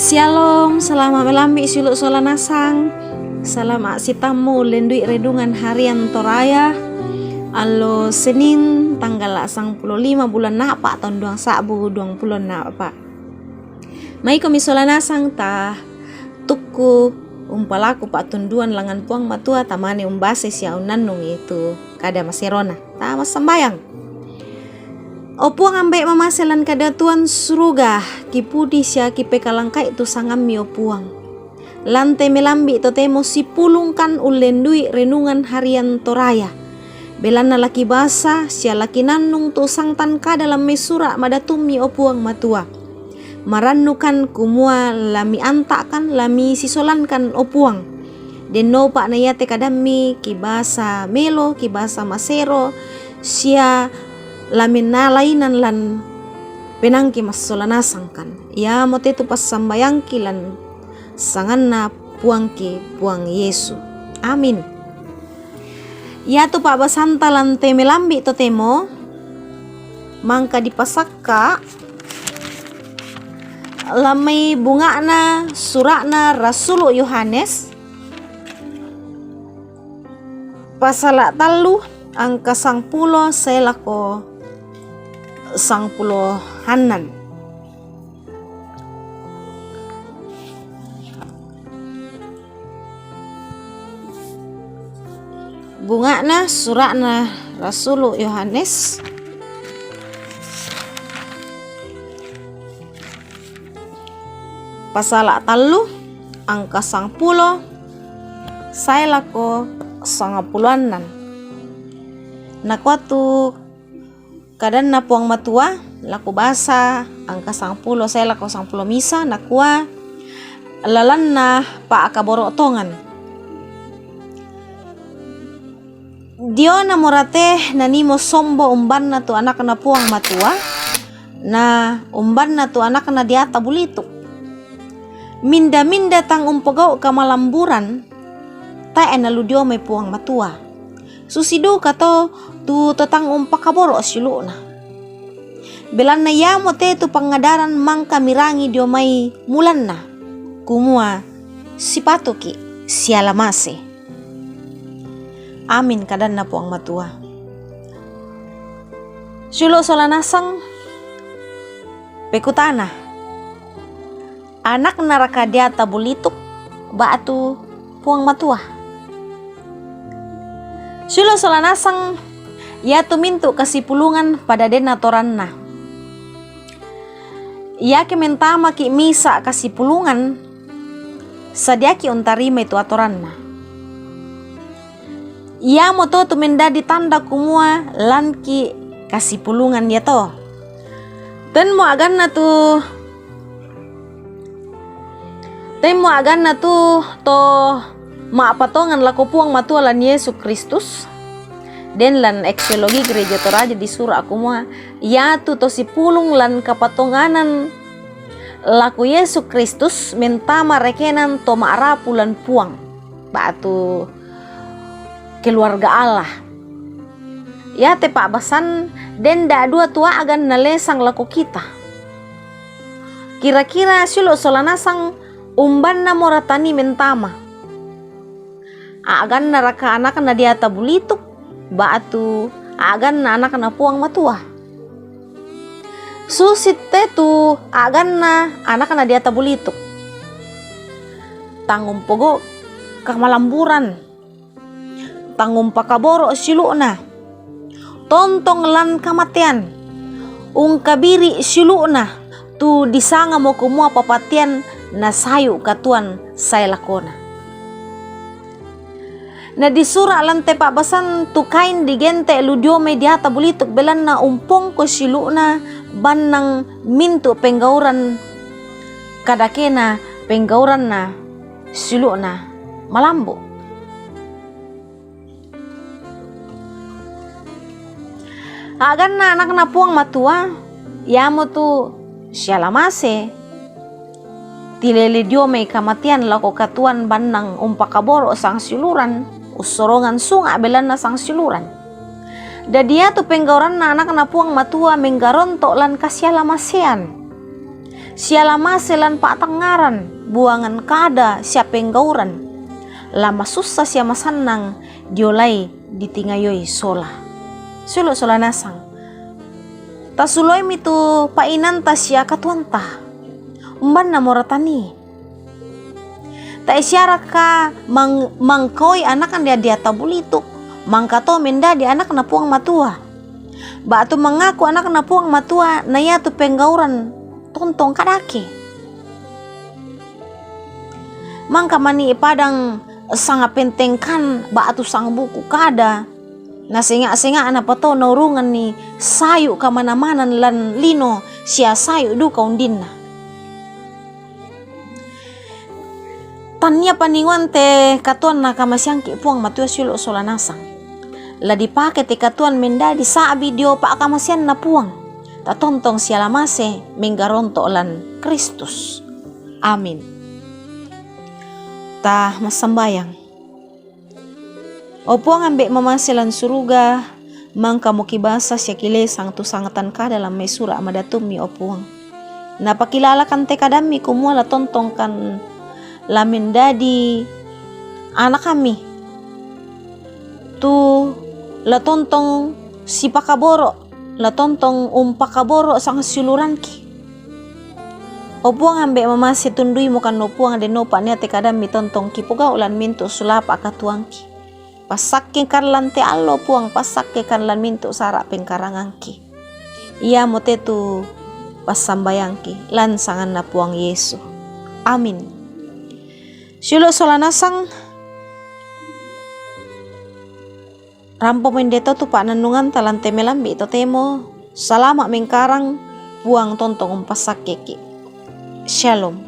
Shalom, selamat melambi suluk sola nasang. Selamat sitamu lendui redungan harian Toraya. Alo Senin tanggal 25 bulan Napa tahun 2020 Napa. Mai kami sola nasang ta tuku umpalaku pak tunduan langan puang matua tamane umbase sia unanung itu kada maserona. Ta mas sembayang. Opuang ambek mamaselan kada tuan suruga kipudi sia kipe kalangkai tu sangami opuang. Lante melambi totemo si pulungkan ulendui renungan harian Toraya. Belana laki basa sia laki nanung tu sangtan ka dalam mesura madatumi opuang matua. Maranukan kumua lami antakan lami sisolankan opuang. Deno pak nayate kadami kibasa melo kibasa masero sia lamin na lainan lan penangki mas solanasang kan ya mote tu pas sambayangki lan sangan na puangki puang Yesu. Amin. Ya tu pak basanta lan teme lambi to temo mangka dipasakka lamai bunga na surakna Rasul Yohanes pasala talu angka 10 selako 10 hanan. Bunga na surat na Rasul Yohanes pasala talu angka 10 selako 10 nakwatu kadan na puang matua laku basa angka 10 saya laku 10 misa nakua lalan na pa akaboro tongan dio na morate nanimo sombo umban na tu anak na puang matua na umban na tu anak na diata bulituk minda tang umpagaw kamalamburan ta enalu dio may puang matua susido kato tu tetang umpakaboro silu na. Belan na yamo te tu pangadaran mangka mirangi dio may mulan na. Kumua sipatuki sialamase. Amin kadan na po ang matua. Silu solanasang pekutana. Anak narakadiata bulituk baatu puang matua. Silo solanasang ya tumintu kasipulungan pada dena toranna. Ya kementama ki misa kasipulungan sadiaki untarima itu atoranna. Ya moto tumenda ditanda kumua lanki kasipulungan ya to. Dan mo agan na tu to maapatongan laku puang matua lan Yesus Kristus den lan eksiologi gereja Toraja disuruh aku mua ya tu to si pulung lan kapatonganan laku Yesus Kristus mentama rekenan to maarapu lan puang batu keluarga Allah ya te pak basan den da dua tua agan nalesang laku kita kira-kira silo solanasang umban na moratani mentama agan na raka anak na diata bulituk batu agan na anak na puang matua susit tu agan na anak na diata bulituk tanggung pogo kamalamburan tanggung pakaboro silu na tontong lan kamatian ungkabiri silu na tu disanga mo kumua papatian na sayu katuan say lakona. Na disura lante pak basan tukain digente ludio mediata bulituk belan na umpong ko silu na banang mintu penggauran kadakena penggauran na silu na malambo. Agan na anak na puang matua yamo tu sialamase tilele dio may kamatian lako katuan banang umpakaboro sang siluran usorongan sunga belan na sang siluran. Dadia tu penggauran na anak na puang matua menggaronto lan kasyalamasean. Sialama selan pak tangaran, buangan kada siapa penggauran. Lama susah siapa sanang, diolai ditingayoi sola. Suluk sola nasang. Tasuloi mitu painan tasya katuanta. Umban na moratani. Ta isyara ka mangkoi anak kan dia tabulituk. Mangkato menda di anak na puang matua. Ba tu mengaku anak na puang matua na ya tu penggauran tontong kadake. Mangka mani padang sangat pentengkan ba tu sang buku kada. Na singa anak pato naurungan ni sayu ka mana-mana lan lino sia sayu du kaundinna. Tanya paninguan te katuan na kamasyangki puang matua suluk sola nasang. La dipake te katuan mendadi sa video pa kamasyan na puang. Tatontong sialamase menggaronto lan Kristus. Amin. Ta masambayang. Opuang ambek mamasilan suruga, mangka mukibasa siya kilesang tu sangatan ka dalam may sura amadatumi opuang. Napakilala kan te kadami kumula tontong kan lamin dadi anak kami. Tu la tontong si pakaboro, la tontong pakaboro sang suluran ki. Opuang ambek mamasi tundui mukan opuang de nopa niya te kadami tontong kipuga ulan mintu sulapa katuang ki. Pasakke karlan te allo puang pasakke karlan mintu sara pengkarangangki. Ia motetu pasambayangki lansangan na puang Yesu. Amin. Suluk sola nasang rampo mendeto tu pak nanungan talante melambi to temo. Salama mengkarang puang tontong pasakke ki. Shalom.